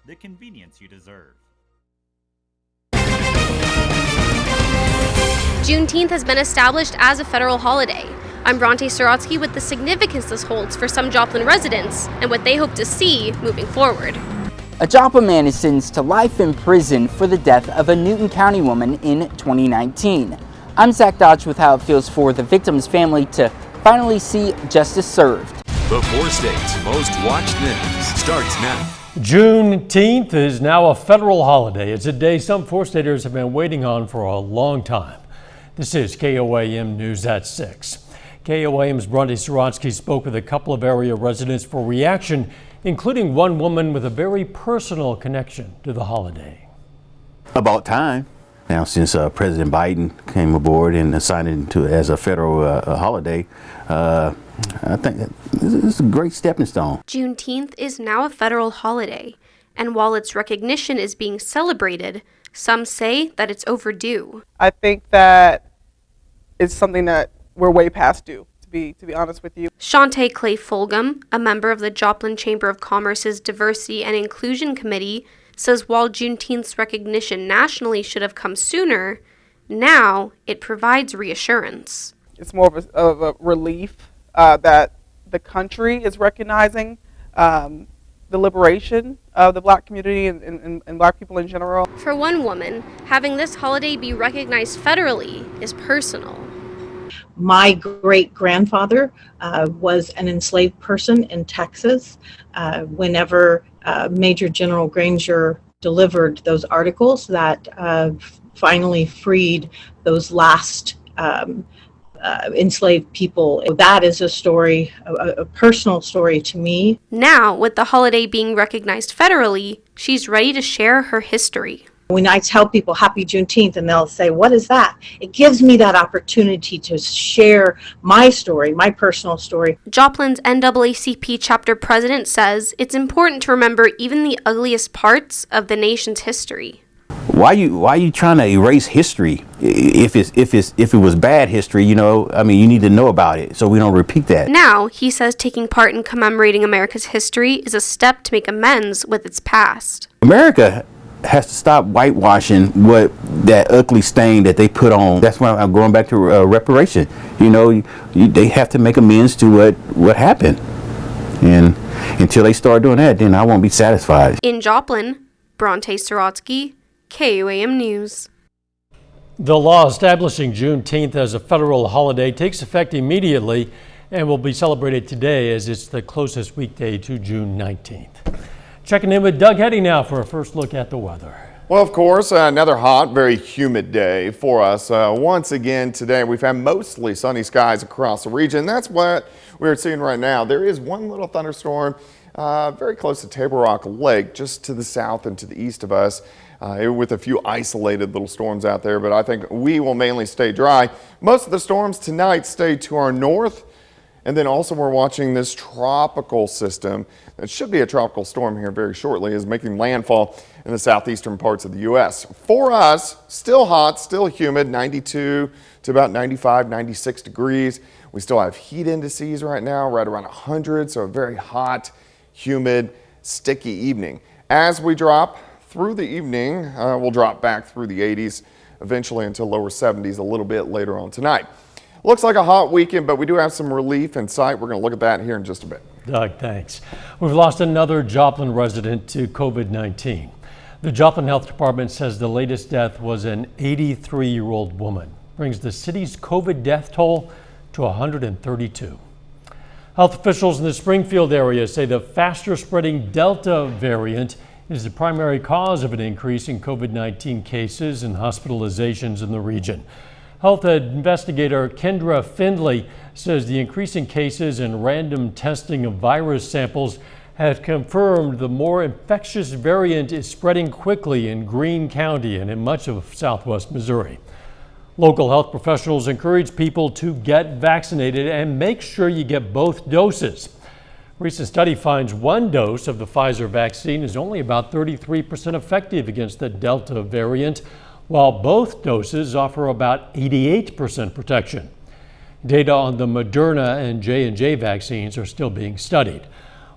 the convenience you deserve. Juneteenth has been established as a federal holiday. I'm Bronte Sorotsky with the significance this holds for some Joplin residents and what they hope to see moving forward. A Joplin man is sentenced to life in prison for the death of a Newton County woman in 2019. I'm Zach Dodge with how it feels for the victim's family to finally see justice served. The 4 states' most watched news starts now. Juneteenth is now a federal holiday. It's a day some 4-staters have been waiting on for a long time. This is KOAM News at 6. KOAM's Bronte Sorotsky spoke with a couple of area residents for reaction, including one woman with a very personal connection to the holiday. About time. Now, since President Biden came aboard and assigned it to as a federal holiday, I think this is a great stepping stone. Juneteenth is now a federal holiday, and while its recognition is being celebrated, some say that it's overdue. I think that it's something that we're way past due, to be honest with you. Shantae Clay Fulgham, a member of the Joplin Chamber of Commerce's Diversity and Inclusion Committee, says while Juneteenth's recognition nationally should have come sooner, now it provides reassurance. It's more of a relief that the country is recognizing the liberation of the Black community and Black people in general. For one woman, having this holiday be recognized federally is personal. My great-grandfather was an enslaved person in Texas. Whenever Major General Granger delivered those articles that finally freed those last enslaved people. That is a story, a personal story to me. Now, with the holiday being recognized federally, she's ready to share her history. When I tell people Happy Juneteenth and they'll say, what is that? It gives me that opportunity to share my story, my personal story. Joplin's NAACP chapter president says it's important to remember even the ugliest parts of the nation's history. Why you trying to erase history? If it was bad history, you need to know about it so we don't repeat that. Now, he says taking part in commemorating America's history is a step to make amends with its past. America has to stop whitewashing that ugly stain that they put on. That's why I'm going back to reparation. They have to make amends to what happened. And until they start doing that, then I won't be satisfied. In Joplin, Bronte Sorotsky, KOAM News. The law establishing Juneteenth as a federal holiday takes effect immediately and will be celebrated today as it's the closest weekday to June 19th. Checking in with Doug Hetty now for a first look at the weather. Well, of course, another hot, very humid day for us. Once again today, we've had mostly sunny skies across the region. That's what we're seeing right now. There is one little thunderstorm very close to Table Rock Lake, just to the south and to the east of us, with a few isolated little storms out there, but I think we will mainly stay dry. Most of the storms tonight stay to our north, and then also we're watching this tropical system that should be a tropical storm here very shortly, is making landfall in the southeastern parts of the U.S. For us, still hot, still humid, 92 to about 95, 96 degrees. We still have heat indices right now, right around 100, so a very hot, humid, sticky evening. As we drop through the evening, we'll drop back through the 80s, eventually into lower 70s a little bit later on tonight. Looks like a hot weekend, but we do have some relief in sight. We're going to look at that here in just a bit. Doug, thanks. We've lost another Joplin resident to COVID-19. The Joplin Health Department says the latest death was an 83-year-old woman, brings the city's COVID death toll to 132. Health officials in the Springfield area say the faster spreading Delta variant is the primary cause of an increase in COVID-19 cases and hospitalizations in the region. Health investigator Kendra Findlay says the increasing cases and random testing of virus samples has confirmed the more infectious variant is spreading quickly in Greene County and in much of southwest Missouri. Local health professionals encourage people to get vaccinated and make sure you get both doses. A recent study finds one dose of the Pfizer vaccine is only about 33% effective against the Delta variant, while both doses offer about 88% protection. Data on the Moderna and J&J vaccines are still being studied.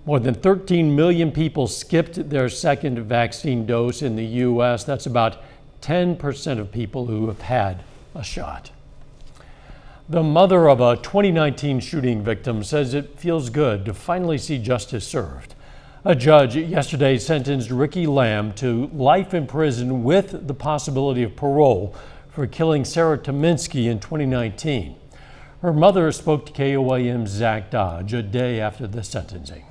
More than 13 million people skipped their second vaccine dose in the U.S. That's about 10% of people who have had a shot. The mother of a 2019 shooting victim says it feels good to finally see justice served. A judge yesterday sentenced Ricky Lamb to life in prison with the possibility of parole for killing Sarah Tominski in 2019. Her mother spoke to KOAM's Zach Dodge a day after the sentencing.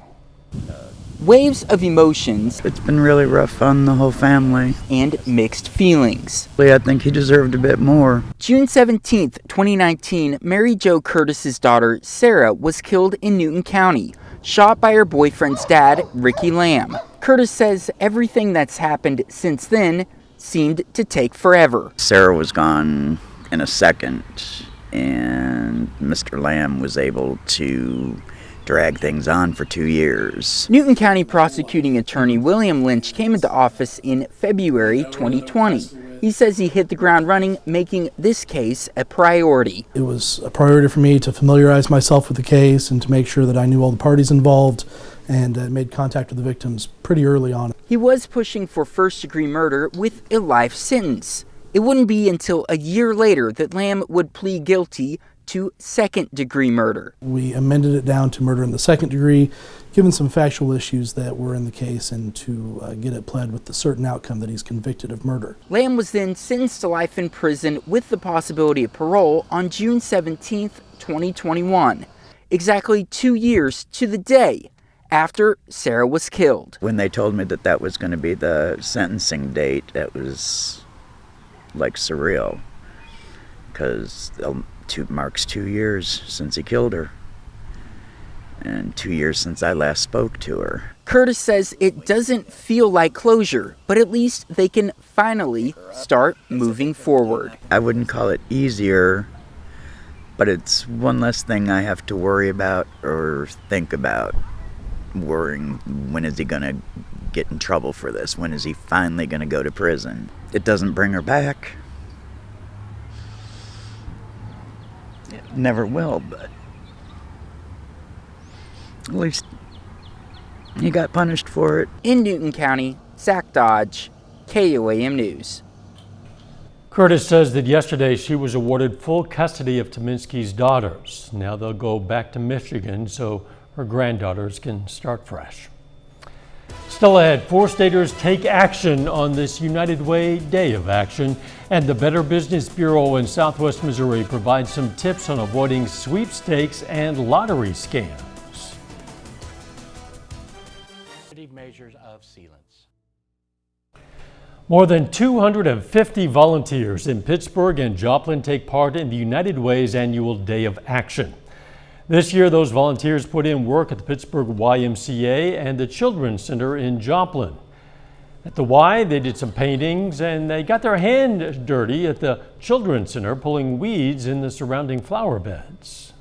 Waves of emotions It's been really rough on the whole family. and mixed feelings. I think he deserved a bit more. June 17th, 2019, Mary Jo Curtis's daughter, Sarah, was killed in Newton County, shot by her boyfriend's dad, Ricky Lamb. Curtis says everything that's happened since then seemed to take forever. Sarah was gone in a second, and Mr. Lamb was able to drag things on for 2 years. Newton County prosecuting attorney William Lynch came into office in February 2020. He says he hit the ground running, making this case a priority. It was a priority for me to familiarize myself with the case and to make sure that I knew all the parties involved, and made contact with the victims pretty early on. He was pushing for first-degree murder with a life sentence. It wouldn't be until a year later that Lamb would plead guilty to second-degree murder. We amended it down to murder in the second degree, given some factual issues that were in the case, and to get it pled with the certain outcome that he's convicted of murder. Lamb was then sentenced to life in prison with the possibility of parole on June 17th, 2021, exactly 2 years to the day after Sarah was killed. When they told me that that was going to be the sentencing date, that was like surreal, because marks 2 years since he killed her, and 2 years since I last spoke to her. Curtis says it doesn't feel like closure, but at least they can finally start moving forward. I wouldn't call it easier, but it's one less thing I have to worry about or think about. Worrying, when is he going to get in trouble for this? When is he finally going to go to prison? It doesn't bring her back. It never will, but at least he got punished for it. In Newton County, Zach Dodge, KOAM News. Curtis says that yesterday she was awarded full custody of Tominski's daughters. Now they'll go back to Michigan so her granddaughters can start fresh. Still ahead, 4 staters take action on this United Way Day of Action, and the Better Business Bureau in Southwest Missouri provides some tips on avoiding sweepstakes and lottery scams. Measures of sealants. More than 250 volunteers in Pittsburgh and Joplin take part in the United Way's annual Day of Action. This year, those volunteers put in work at the Pittsburgh YMCA and the Children's Center in Joplin. At the Y, they did some paintings, and they got their hand dirty at the Children's Center pulling weeds in the surrounding flower beds.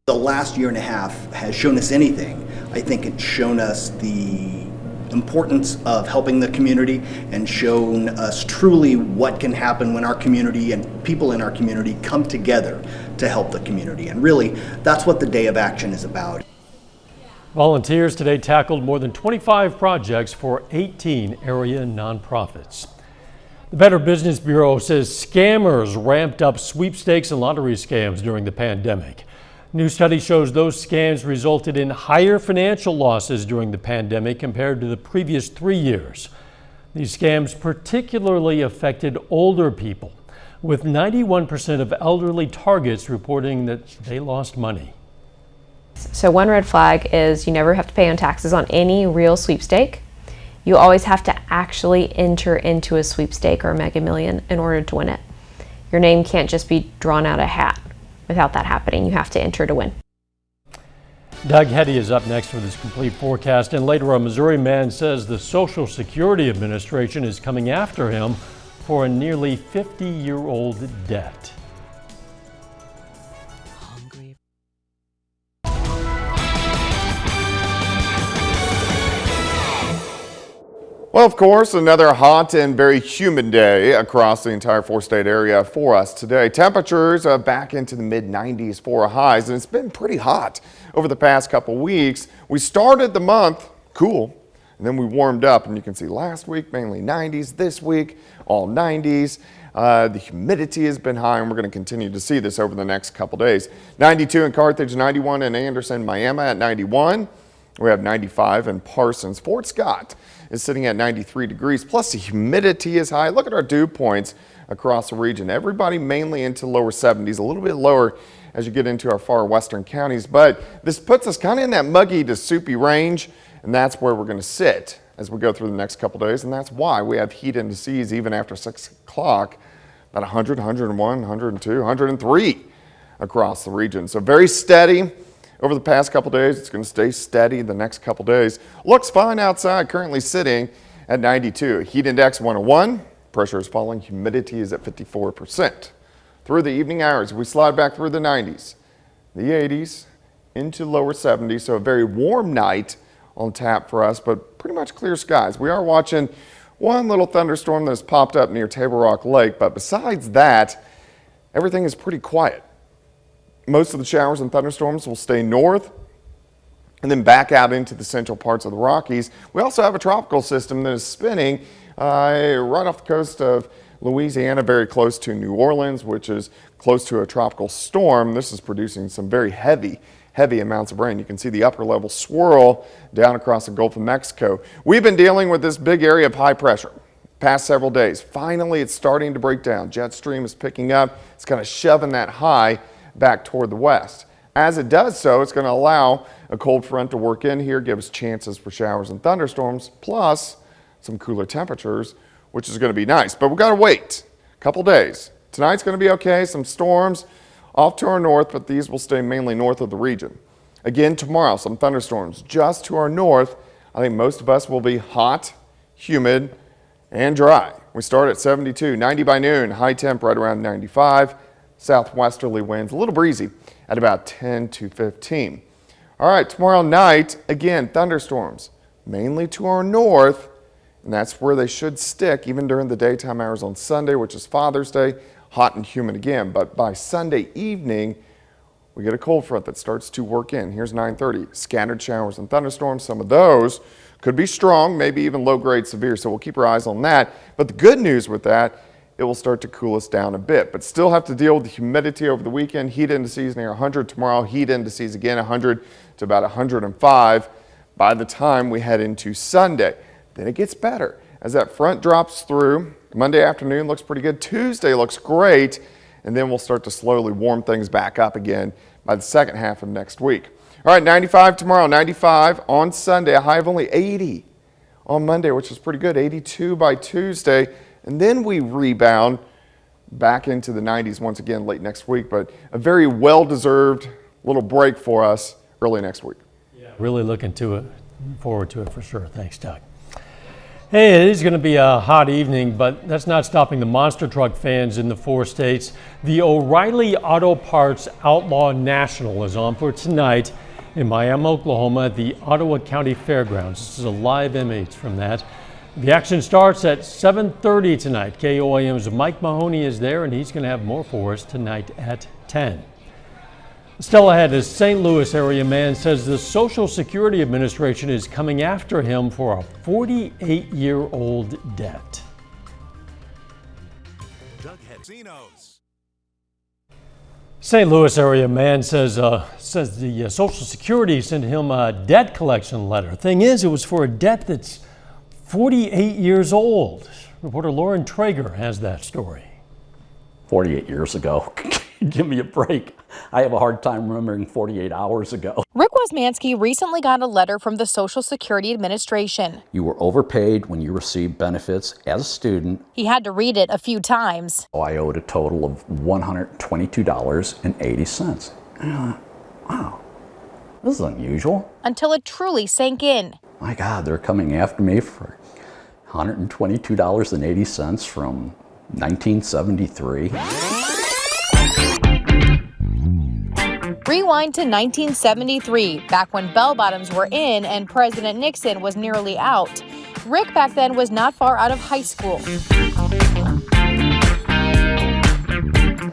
The last year and a half has shown us anything. I think it's shown us the importance of helping the community and shown us truly what can happen when our community and people in our community come together to help the community. And really, that's what the Day of Action is about. Volunteers today tackled more than 25 projects for 18 area nonprofits. The Better Business Bureau says scammers ramped up sweepstakes and lottery scams during the pandemic. New study shows those scams resulted in higher financial losses during the pandemic compared to the previous 3 years. These scams particularly affected older people, with 91% of elderly targets reporting that they lost money. So one red flag is you never have to pay on taxes on any real sweepstake. You always have to actually enter into a sweepstake or a Mega Million in order to win it. Your name can't just be drawn out of a hat. Without that happening, you have to enter to win. Doug Hetty is up next with his complete forecast, and later a Missouri man says the Social Security Administration is coming after him for a nearly 50-year-old debt. Well, of course, another hot and very humid day across the entire four-state area for us today. Temperatures are back into the mid-90s for highs, and it's been pretty hot over the past couple weeks. We started the month cool, and then we warmed up, and you can see last week mainly 90s, this week all 90s. The humidity has been high, and we're going to continue to see this over the next couple days. 92 in Carthage, 91 in Anderson, Miami at 91. We have 95 in Parsons. Fort Scott is sitting at 93 degrees, plus the humidity is high. Look at our dew points across the region. Everybody mainly into lower 70s, a little bit lower as you get into our far western counties, but this puts us kind of in that muggy to soupy range, and that's where we're going to sit as we go through the next couple days, and that's why we have heat indices even after 6 o'clock, about 100, 101, 102, 103 across the region. So very steady. Over the past couple days, it's going to stay steady the next couple days. Looks fine outside, currently sitting at 92. Heat index 101. Pressure is falling. Humidity is at 54%. Through the evening hours, we slide back through the 90s, the 80s, into lower 70s. So a very warm night on tap for us, but pretty much clear skies. We are watching one little thunderstorm that has popped up near Table Rock Lake, but besides that, everything is pretty quiet. Most of the showers and thunderstorms will stay north and then back out into the central parts of the Rockies. We also have a tropical system that is spinning right off the coast of Louisiana, very close to New Orleans, which is close to a tropical storm. This is producing some very heavy amounts of rain. You can see the upper level swirl down across the Gulf of Mexico. We've been dealing with this big area of high pressure past several days. Finally, it's starting to break down. Jet stream is picking up. It's kind of shoving that high back toward the west. As it does so, it's going to allow a cold front to work in here, give us chances for showers and thunderstorms, plus some cooler temperatures, which is going to be nice. But we've got to wait a couple days. Tonight's going to be okay. Some storms off to our north, but these will stay mainly north of the region. Again, tomorrow, some thunderstorms just to our north. I think most of us will be hot, humid, and dry. We start at 72, 90 by noon, high temp right around 95. Southwesterly winds, a little breezy at about 10 to 15. All right, tomorrow night, again, thunderstorms, mainly to our north, and that's where they should stick even during the daytime hours on Sunday, which is Father's Day, hot and humid again. But by Sunday evening, we get a cold front that starts to work in. Here's 9:30, scattered showers and thunderstorms. Some of those could be strong, maybe even low-grade severe, so we'll keep our eyes on that. But the good news with that, it will start to cool us down a bit, but still have to deal with the humidity over the weekend. Heat indices near 100 tomorrow. Heat indices again 100 to about 105 by the time we head into Sunday. Then it gets better as that front drops through. Monday afternoon looks pretty good. Tuesday looks great, and then we'll start to slowly warm things back up again by the second half of next week. All right, 95 tomorrow, 95 on Sunday, a high of only 80 on Monday, which is pretty good. 82 by Tuesday. And then we rebound back into the 90s once again late next week, but a very well-deserved little break for us early next week. Yeah, really looking forward to it for sure. Thanks, Doug. Hey, it is going to be a hot evening, but that's not stopping the monster truck fans in the 4 states. The O'Reilly Auto Parts Outlaw National is on for tonight in Miami, Oklahoma at the Ottawa County Fairgrounds. This is a live image from that. The action starts at 7:30 tonight. KOAM's Mike Mahoney is there, and he's going to have more for us tonight at 10. Still ahead, a St. Louis area man says the Social Security Administration is coming after him for a 48-year-old debt. St. Louis area man says the Social Security sent him a debt collection letter. Thing is, it was for a debt that's 48 years old. Reporter Lauren Traeger has that story. 48 years ago. Give me a break. I have a hard time remembering 48 hours ago. Rick Wosmansky recently got a letter from the Social Security Administration. You were overpaid when you received benefits as a student. He had to read it a few times. I owed a total of $122.80. Wow, this is unusual. Until it truly sank in. My God, they're coming after me for $122.80 from 1973. Rewind to 1973, back when bell-bottoms were in and President Nixon was nearly out. Rick back then was not far out of high school.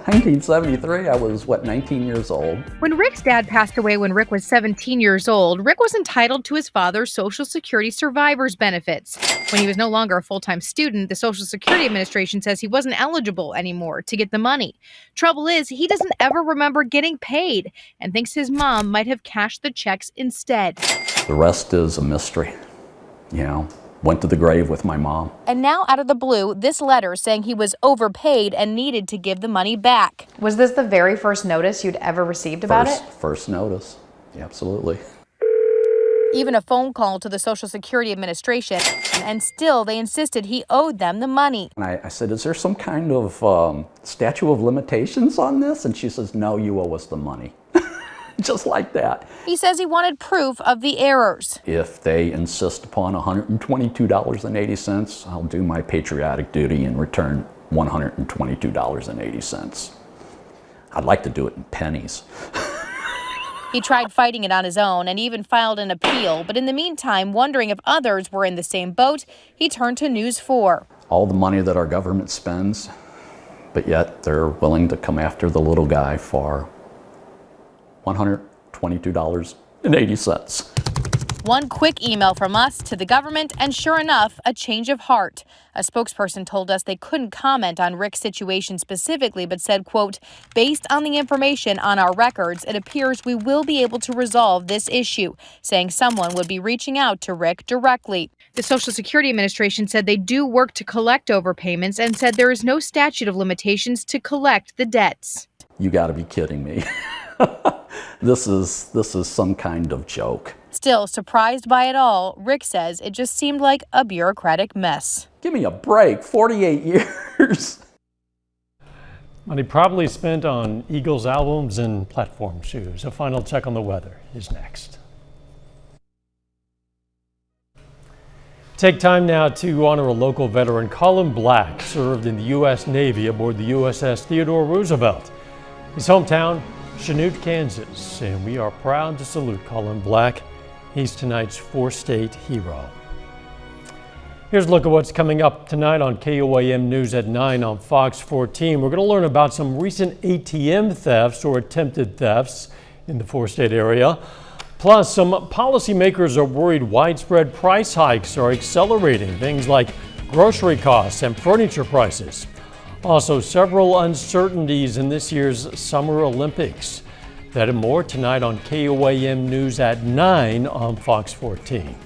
1973, I was, 19 years old. When Rick's dad passed away when Rick was 17 years old, Rick was entitled to his father's Social Security survivor's benefits. When he was no longer a full-time student, the Social Security Administration says he wasn't eligible anymore to get the money. Trouble is, he doesn't ever remember getting paid and thinks his mom might have cashed the checks instead. The rest is a mystery. Went to the grave with my mom. And now, out of the blue, this letter saying he was overpaid and needed to give the money back. Was this the very first notice you'd ever received about it? First notice, absolutely. Even a phone call to the Social Security Administration, and still they insisted he owed them the money. And I said, is there some kind of statute of limitations on this? And she says, no, you owe us the money. Just like that. He says he wanted proof of the errors. If they insist upon $122.80, I'll do my patriotic duty and return $122.80. I'd like to do it in pennies. He tried fighting it on his own and even filed an appeal, but in the meantime, wondering if others were in the same boat, he turned to News 4. All the money that our government spends, but yet they're willing to come after the little guy for $122.80. One quick email from us to the government, and sure enough, a change of heart. A spokesperson told us they couldn't comment on Rick's situation specifically, but said, quote, based on the information on our records, it appears we will be able to resolve this issue, saying someone would be reaching out to Rick directly. The Social Security Administration said they do work to collect overpayments and said there is no statute of limitations to collect the debts. You gotta be kidding me. This is some kind of joke. Still, surprised by it all, Rick says it just seemed like a bureaucratic mess. Give me a break, 48 years. Money probably spent on Eagles albums and platform shoes. A final check on the weather is next. Take time now to honor a local veteran. Colin Black served in the U.S. Navy aboard the USS Theodore Roosevelt. His hometown, Chanute, Kansas, and we are proud to salute Colin Black. He's tonight's four-state hero. Here's a look at what's coming up tonight on KOAM News at 9 on Fox 14. We're going to learn about some recent ATM thefts or attempted thefts in the four-state area. Plus, some policymakers are worried widespread price hikes are accelerating things like grocery costs and furniture prices. Also, several uncertainties in this year's Summer Olympics. That and more tonight on KOAM News at 9 on Fox 14.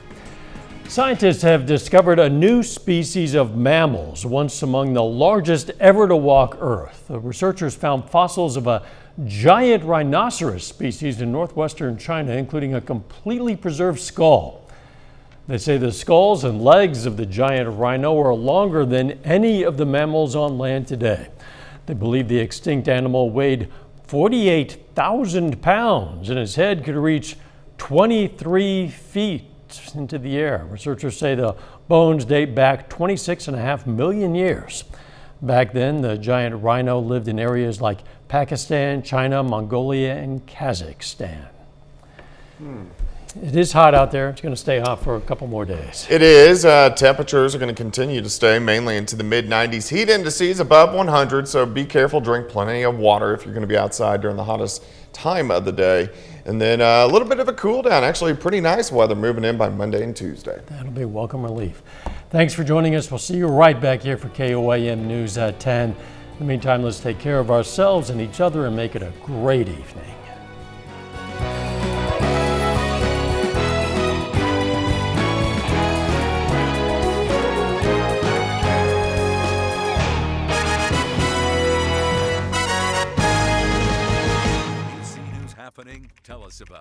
Scientists have discovered a new species of mammals, once among the largest ever to walk Earth. The researchers found fossils of a giant rhinoceros species in northwestern China, including a completely preserved skull. They say the skulls and legs of the giant rhino are longer than any of the mammals on land today. They believe the extinct animal weighed 48,000 pounds and his head could reach 23 feet into the air. Researchers say the bones date back 26.5 million years. Back then, the giant rhino lived in areas like Pakistan, China, Mongolia, and Kazakhstan. It is hot out there. It's going to stay hot for a couple more days. It is. Temperatures are going to continue to stay mainly into the mid-90s. Heat indices above 100, so be careful. Drink plenty of water if you're going to be outside during the hottest time of the day. And then a little bit of a cool down. Actually, pretty nice weather moving in by Monday and Tuesday. That'll be welcome relief. Thanks for joining us. We'll see you right back here for KOAM News at 10. In the meantime, let's take care of ourselves and each other and make it a great evening. Tell us about it.